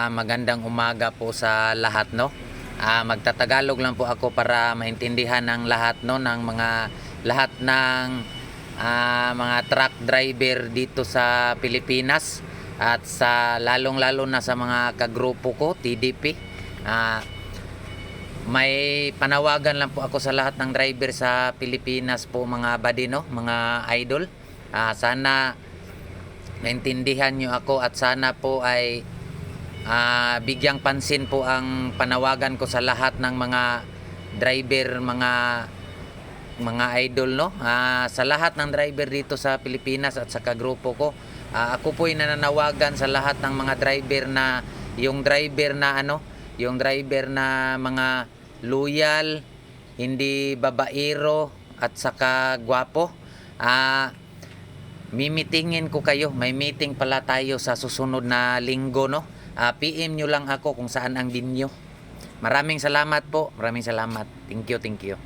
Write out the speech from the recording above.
Magandang umaga po sa lahat, no. Magtatagalog lang po ako para maintindihan ng lahat, no, ng lahat ng mga truck driver dito sa Pilipinas at sa lalong-lalo na sa mga kagrupo ko, TDP. May panawagan lang po ako sa lahat ng driver sa Pilipinas po, mga buddy, no, mga idol. Sana maintindihan nyo ako at sana po ay bigyang pansin po ang panawagan ko sa lahat ng mga driver, mga idol, no. Sa lahat ng driver dito sa Pilipinas at sa kagrupo ko, ako po ay nananawagan sa lahat ng mga driver na yung driver na mga loyal, hindi babaero at saka gwapo. Mimitingin ko kayo, may meeting pala tayo sa susunod na linggo, no. PM nyo lang ako kung saan ang dinyo. Maraming salamat po. Maraming salamat. Thank you.